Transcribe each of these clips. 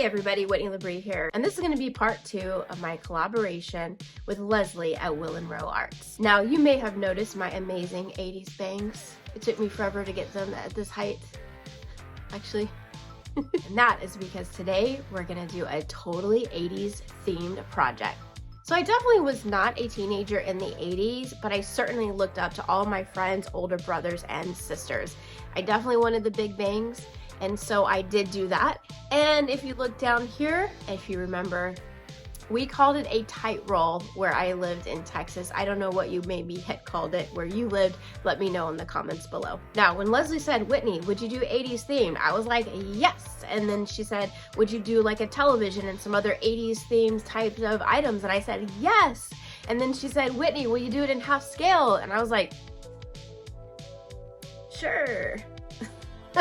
everybody, Whitney LaBrie here, and this is going to be part 2 of my collaboration with Lesley at Will and Row Arts. Now, you may have noticed my amazing 80s bangs. It took me forever to get them at this height, actually. And that is because today we're going to do a totally 80s themed project. So I definitely was not a teenager in the 80s, but I certainly looked up to all my friends, older brothers and sisters. I definitely wanted the big bangs, and so I did do that. And if you look down here, if you remember, we called it a tight roll where I lived in Texas. I don't know what you maybe had called it where you lived. Let me know in the comments below. Now, when Lesley said, Whitney, would you do 80s themed? I was like, yes. And then she said, would you do like a television and some other 80s themed types of items? And I said, yes. And then she said, Whitney, will you do it in half scale? And I was like, sure.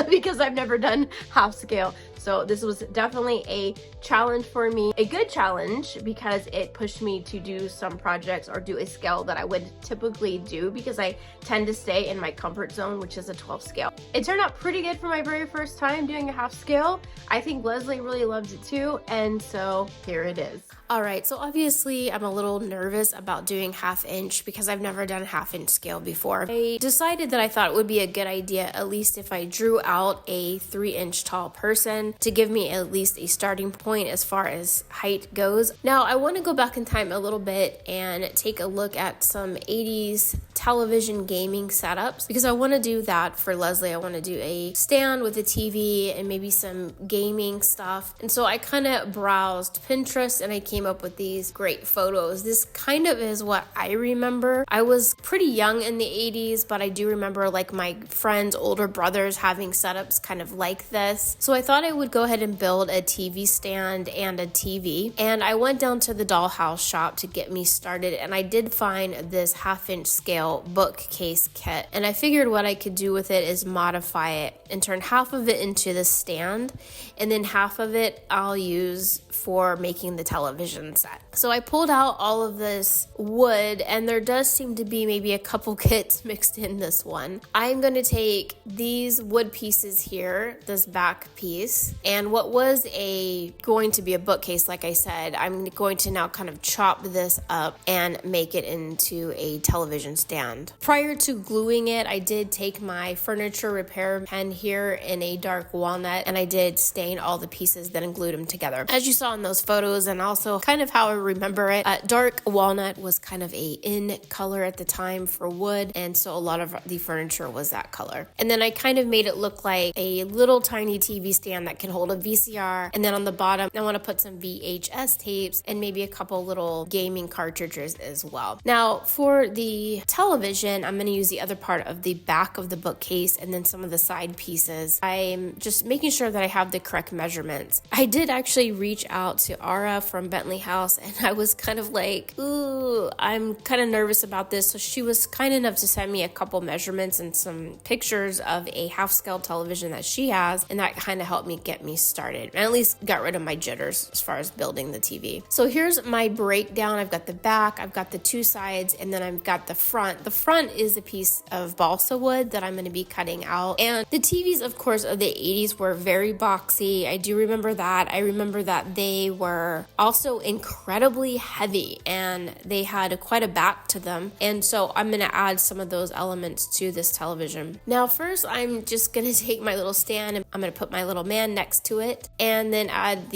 Because I've never done half scale. So this was definitely a challenge for me, a good challenge, because it pushed me to do some projects or do a scale that I would typically do, because I tend to stay in my comfort zone, which is a 12 scale. It turned out pretty good for my very first time doing a half scale. I think Lesley really loves it too, and so here it is. Alright, so obviously I'm a little nervous about doing half inch because I've never done half inch scale before. I decided that I thought it would be a good idea, at least if I drew out a 3-inch tall person, to give me at least a starting point as far as height goes. Now, I want to go back in time a little bit and take a look at some 80s television gaming setups, because I want to do that for Lesley. I want to do a stand with a TV and maybe some gaming stuff. And so I kind of browsed Pinterest and I came up with these great photos. This kind of is what I remember. I was pretty young in the 80s, but I do remember like my friends, older brothers having setups kind of like this. So I thought I would go ahead and build a TV stand and a TV. And I went down to the Dollhouse shop to get me started, and I did find this half-inch scale bookcase kit. And I figured what I could do with it is modify it and turn half of it into the stand, and then half of it I'll use for making the television set. So I pulled out all of this wood, and there does seem to be maybe a couple kits mixed in this one. I'm going to take these wood pieces here, this back piece, and what was going to be a bookcase, like I said, I'm going to now kind of chop this up and make it into a television stand. Prior to gluing it, I did take my furniture repair pen here in a dark walnut, and I did stain all the pieces, then glued them together. As you saw in those photos, and also kind of how I remember it, dark walnut was kind of a in color at the time for wood, and so a lot of the furniture was that color. And then I kind of made it look like a little tiny TV stand that can hold a VCR, and then on the bottom I want to put some VHS tapes and maybe a couple little gaming cartridges as well. Now for the television, I'm going to use the other part of the back of the bookcase and then some of the side pieces. I'm just making sure that I have the correct measurements. I did actually reach out to Ara from Bentley House, and I was kind of like, ooh, I'm kind of nervous about this. So she was kind enough to send me a couple measurements and some pictures of a half-scale television that she has, and that kind of helped me get me started, and at least got rid of my jitters as far as building the TV. So here's my breakdown. I've got the back, I've got the two sides, and then I've got the front. The front is a piece of balsa wood that I'm going to be cutting out. And the TVs, of course, of the 80s were very boxy. I do remember that. I remember that they were also incredibly heavy, and they had quite a back to them. And so I'm going to add some of those elements to this television. Now, first, I'm just going to take my little stand and I'm going to put my little man next to it, and then add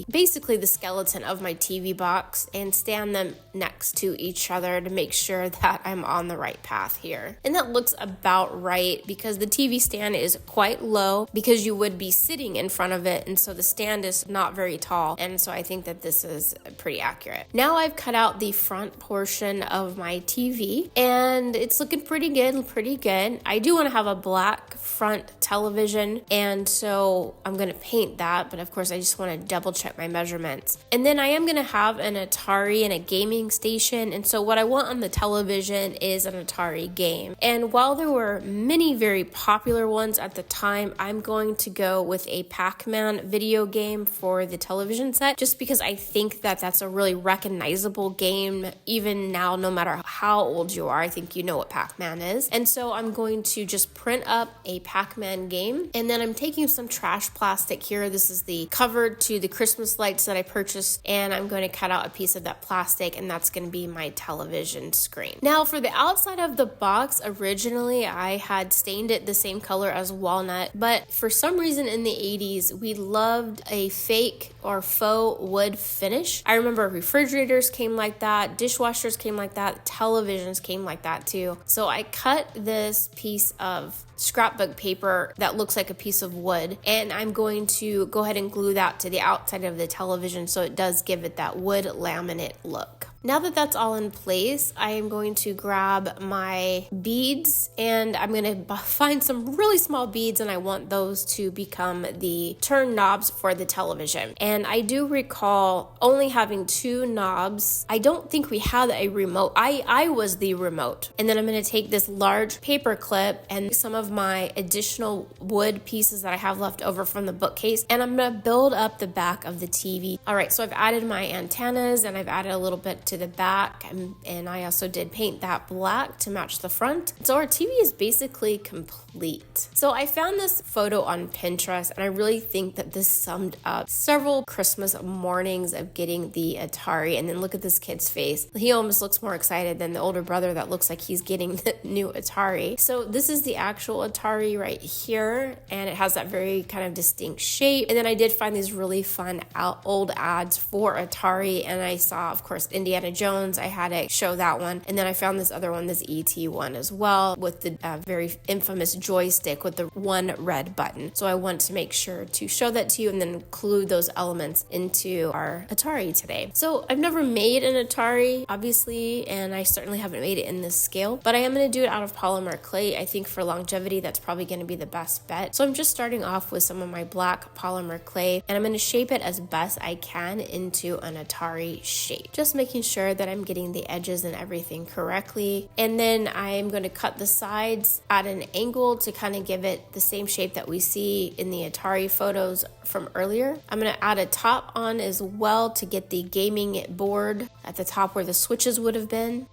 basically the skeleton of my TV box and stand them next to each other to make sure that I'm on the right path here. And that looks about right, because the TV stand is quite low because you would be sitting in front of it, and so the stand is not very tall, and so I think that this is pretty accurate. Now I've cut out the front portion of my TV, and it's looking pretty good. I do want to have a black front television, and so I'm going to paint that, but of course I just want to double check my measurements. And then I am going to have an Atari and a gaming station, and so what I want on the television is an Atari game. And while there were many very popular ones at the time, I'm going to go with a Pac-Man video game for the television set, just because I think that that's a really recognizable game even now, no matter how old you are. I think you know what Pac-Man is. And so I'm going to just print up a Pac-Man game, and then I'm taking some trash plastic plastic here. This is the cover to the Christmas lights that I purchased, and I'm going to cut out a piece of that plastic, and that's going to be my television screen. Now for the outside of the box, originally I had stained it the same color as walnut, but for some reason in the 80s, we loved a fake or faux wood finish. I remember refrigerators came like that, dishwashers came like that, televisions came like that too. So I cut this piece of scrapbook paper that looks like a piece of wood, and I'm going to go ahead and glue that to the outside of the television so it does give it that wood laminate look. Now that that's all in place, I am going to grab my beads, and I'm going to find some really small beads, and I want those to become the turn knobs for the television. And I do recall only having 2 knobs. I don't think we had a remote. I was the remote. And then I'm going to take this large paper clip and some of my additional wood pieces that I have left over from the bookcase, and I'm going to build up the back of the TV. All right, so I've added my antennas, and I've added a little bit to the back, and I also did paint that black to match the front. So our TV is basically complete. So I found this photo on Pinterest, and I really think that this summed up several Christmas mornings of getting the Atari. And then look at this kid's face. He almost looks more excited than the older brother that looks like he's getting the new Atari. So this is the actual Atari right here, and it has that very kind of distinct shape. And then I did find these really fun old ads for Atari, and I saw, of course, Indiana Jones. I had to show that one, and then I found this other one, this ET one as well, with the very infamous joystick with the one red button. So I want to make sure to show that to you and then include those elements into our Atari today. So I've never made an Atari, obviously, and I certainly haven't made it in this scale, but I am going to do it out of polymer clay. I think for longevity, that's probably going to be the best bet. So I'm just starting off with some of my black polymer clay, and I'm going to shape it as best I can into an Atari shape, just making sure that I'm getting the edges and everything correctly. And then I'm going to cut the sides at an angle to kind of give it the same shape that we see in the Atari photos from earlier. I'm going to add a top on as well to get the gaming board at the top where the switches would have been.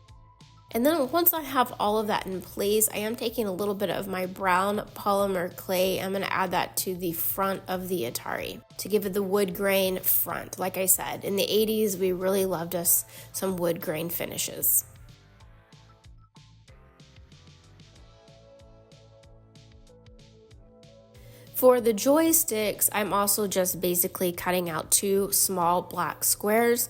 And then once I have all of that in place, I am taking a little bit of my brown polymer clay. I'm going to add that to the front of the Atari to give it the wood grain front. Like I said, in the 80s, we really loved us some wood grain finishes. For the joysticks, I'm also just basically cutting out 2 small black squares.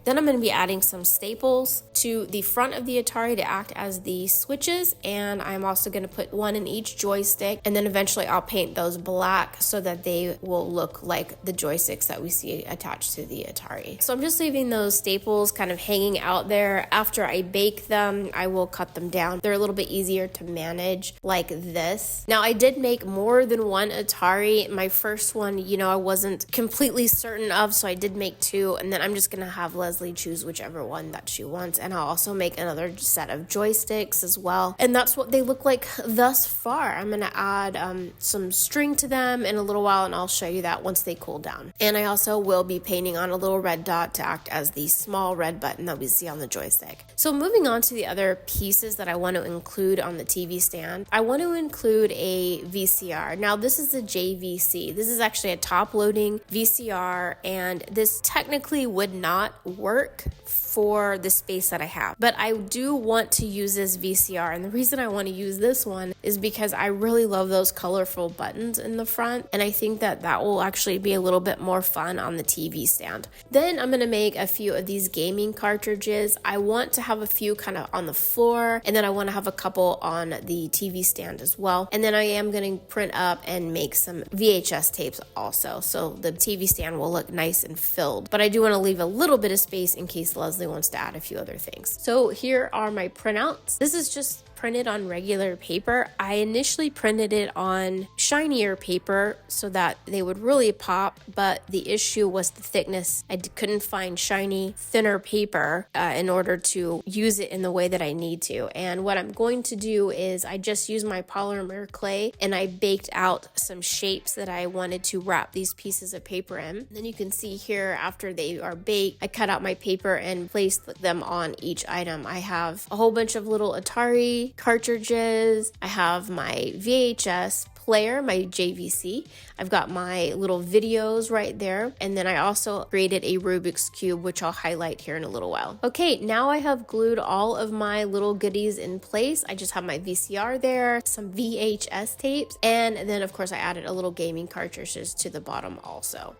Then I'm going to be adding some staples to the front of the Atari to act as the switches, and I'm also going to put one in each joystick, and then eventually I'll paint those black so that they will look like the joysticks that we see attached to the Atari. So I'm just leaving those staples kind of hanging out there. After I bake them, I will cut them down. They're a little bit easier to manage like this. Now I did make more than one Atari. My first one, I wasn't completely certain of, so I did make 2, and then I'm just going to have Lesley choose whichever one that she wants, and I'll also make another set of joysticks as well, and that's what they look like thus far. I'm going to add some string to them in a little while, and I'll show you that once they cool down. And I also will be painting on a little red dot to act as the small red button that we see on the joystick. So moving on to the other pieces that I want to include on the TV stand, I want to include a VCR. Now this is a JVC. This is actually a top-loading VCR, and this technically would not work for the space that I have, but I do want to use this VCR, and the reason I want to use this one is because I really love those colorful buttons in the front, and I think that will actually be a little bit more fun on the TV stand. Then I'm going to make a few of these gaming cartridges. I want to have a few kind of on the floor, and then I want to have a couple on the TV stand as well, and then I am going to print up and make some VHS tapes also, so the TV stand will look nice and filled, but I do want to leave a little bit of space in case Lesley wants to add a few other things. So here are my printouts. This is just printed on regular paper. I initially printed it on shinier paper so that they would really pop, but the issue was the thickness. I couldn't find shiny, thinner paper in order to use it in the way that I need to. And what I'm going to do is I just used my polymer clay and I baked out some shapes that I wanted to wrap these pieces of paper in. And then you can see here after they are baked, I cut out my paper and placed them on each item. I have a whole bunch of little Atari cartridges. I have my VHS player, my JVC. I've got my little videos right there. And then I also created a Rubik's Cube, which I'll highlight here in a little while. Okay, now I have glued all of my little goodies in place. I just have my VCR there, some VHS tapes, and then of course I added a little gaming cartridges to the bottom also.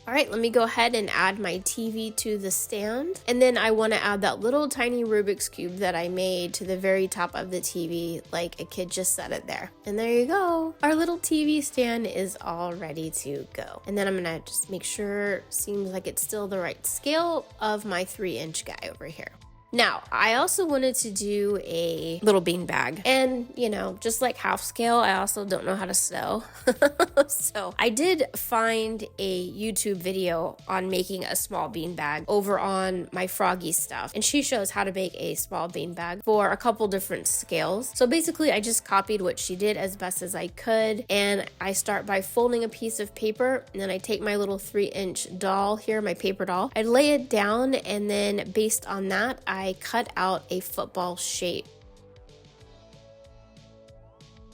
All right, let me go ahead and add my TV to the stand. And then I want to add that little tiny Rubik's Cube that I made to the very top of the TV, like a kid just set it there. And there you go. Our little TV stand is all ready to go. And then I'm going to just make sure it seems like it's still the right scale of my 3-inch guy over here. Now, I also wanted to do a little bean bag, and you know, just like half scale, I also don't know how to sew. So I did find a YouTube video on making a small bean bag over on my Froggy stuff, and she shows how to make a small bean bag for a couple different scales. So basically I just copied what she did as best as I could, and I start by folding a piece of paper, and then I take my little 3-inch doll here, my paper doll. I lay it down, and then based on that, I cut out a football shape.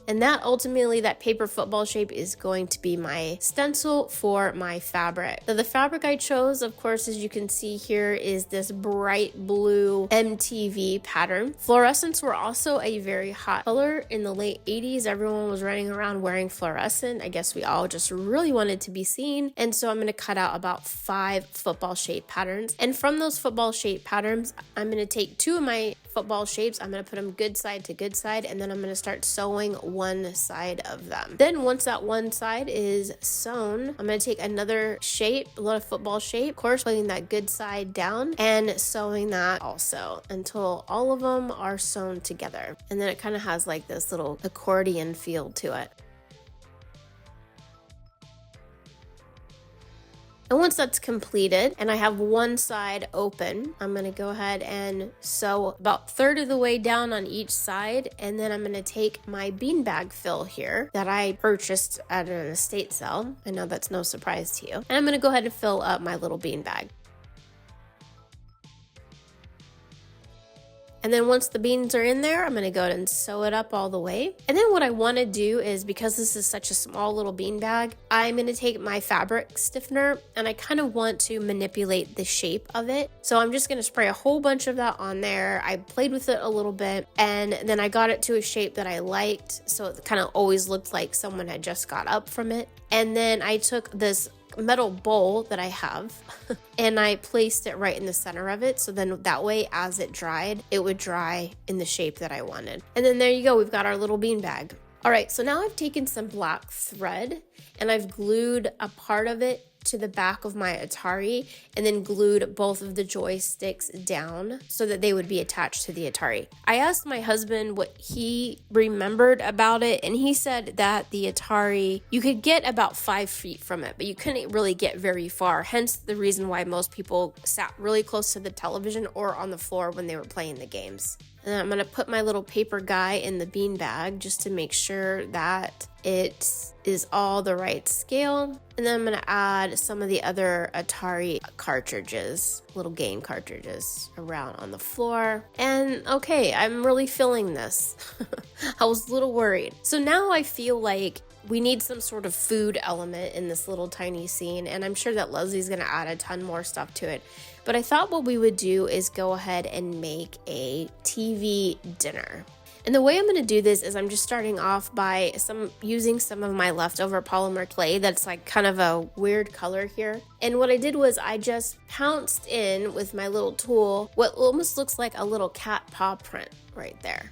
And that ultimately, that paper football shape is going to be my stencil for my fabric. So the fabric I chose, of course, as you can see here, is this bright blue MTV pattern. Fluorescents were also a very hot color in the late 80s. Everyone was running around wearing fluorescent. I guess we all just really wanted to be seen. And so I'm going to cut out about 5 football shape patterns. And from those football shape patterns, I'm going to take 2 of my football shapes. I'm going to put them good side to good side, and then I'm going to start sewing one side of them. Then once that one side is sewn, I'm going to take another shape, a little football shape, of course, putting that good side down and sewing that also until all of them are sewn together. And then it kind of has like this little accordion feel to it. And once that's completed and I have one side open, I'm going to go ahead and sew about 1/3 of the way down on each side. And then I'm going to take my beanbag fill here that I purchased at an estate sale. I know that's no surprise to you. And I'm going to go ahead and fill up my little beanbag. And then once the beans are in there, I'm going to go ahead and sew it up all the way. And then what I want to do is, because this is such a small little bean bag, I'm going to take my fabric stiffener and I kind of want to manipulate the shape of it. So I'm just going to spray a whole bunch of that on there. I played with it a little bit and then I got it to a shape that I liked. So it kind of always looked like someone had just got up from it. And then I took this metal bowl that I have and I placed it right in the center of it, so then that way as it dried it would dry in the shape that I wanted. And then there you go, we've got our little bean bag. All right, so now I've taken some black thread and I've glued a part of it to the back of my Atari and then glued both of the joysticks down so that they would be attached to the Atari. I asked my husband what he remembered about it, and he said that the Atari, you could get about 5 feet from it, but you couldn't really get very far, hence the reason why most people sat really close to the television or on the floor when they were playing the games. And I'm going to put my little paper guy in the bean bag just to make sure that it is all the right scale. And then I'm going to add some of the other Atari cartridges, little game cartridges around on the floor. And okay, I'm really feeling this. I was a little worried. So now I feel like we need some sort of food element in this little tiny scene, and I'm sure that Leslie's going to add a ton more stuff to it. But I thought what we would do is go ahead and make a TV dinner. And the way I'm going to do this is I'm just starting off by using some of my leftover polymer clay that's like kind of a weird color here. And what I did was I just pounced in with my little tool what almost looks like a little cat paw print right there.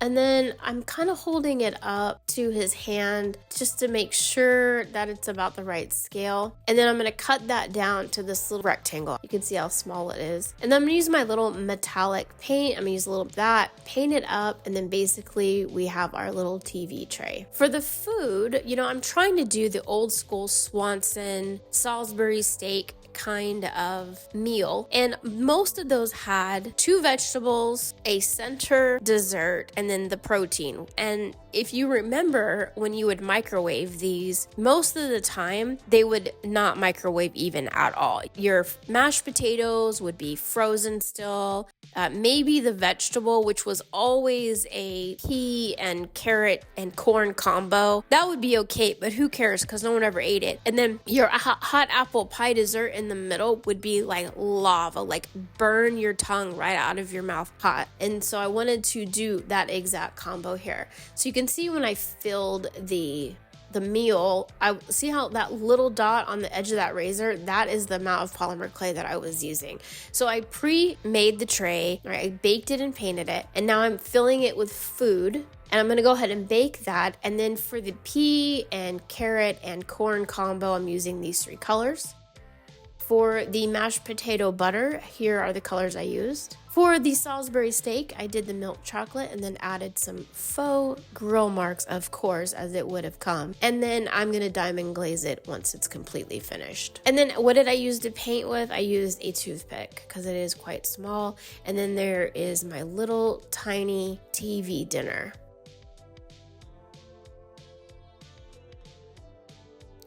And then I'm kind of holding it up to his hand just to make sure that it's about the right scale. And then I'm going to cut that down to this little rectangle. You can see how small it is. And then I'm going to use my little metallic paint. I'm going to use a little of that, paint it up, and then basically we have our little TV tray. For the food, you know, I'm trying to do the old school Swanson Salisbury steak kind of meal, and most of those had 2 vegetables, a center dessert, and then the protein. And if you remember, when you would microwave these, most of the time they would not microwave even at all. Your mashed potatoes would be frozen still. maybe the vegetable, which was always a pea and carrot and corn combo. That would be okay, but who cares, because no one ever ate it. And then your hot apple pie dessert in the middle would be like lava, like burn your tongue right out of your mouth hot. And so I wanted to do that exact combo here. So you can see when I filled the meal, I see how that little dot on the edge of that razor, that is the amount of polymer clay that I was using. So I pre-made the tray, right? I baked it and painted it, and now I'm filling it with food, and I'm gonna go ahead and bake that. And then for the pea and carrot and corn combo, I'm using these 3 colors. For the mashed potato butter, here are the colors I used. For the Salisbury steak, I did the milk chocolate and then added some faux grill marks, of course, as it would have come. And then I'm gonna diamond glaze it once it's completely finished. And then what did I use to paint with? I used a toothpick because it is quite small. And then there is my little tiny TV dinner.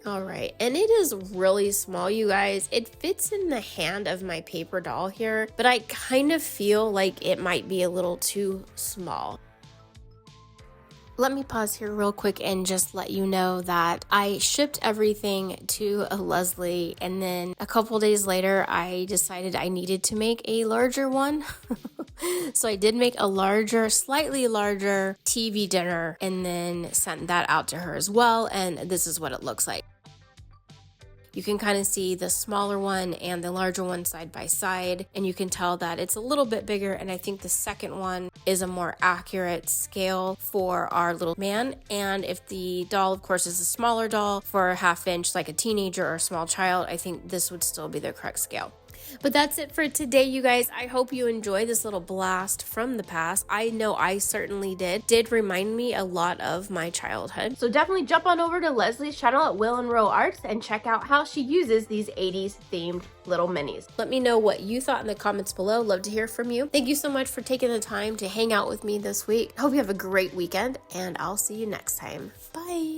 All right, and it is really small, you guys. It fits in the hand of my paper doll here, but I kind of feel like it might be a little too small. Let me pause here real quick and just let you know that I shipped everything to Lesley, and then a couple days later, I decided I needed to make a larger one. So I did make a larger, slightly larger TV dinner and then sent that out to her as well, and this is what it looks like. You can kind of see the smaller one and the larger one side by side, and you can tell that it's a little bit bigger, and I think the second one is a more accurate scale for our little man. And if the doll, of course, is a smaller doll for a 1/2 inch, like a teenager or a small child, I think this would still be the correct scale. But that's it for today, you guys. I hope you enjoyed this little blast from the past. I know I certainly did. Did remind me a lot of my childhood. So definitely jump on over to Lesley's channel at Will and Row Arts and check out how she uses these 80s themed little minis. Let me know what you thought in the comments below. Love to hear from you. Thank you so much for taking the time to hang out with me this week. Hope you have a great weekend, and I'll see you next time. Bye.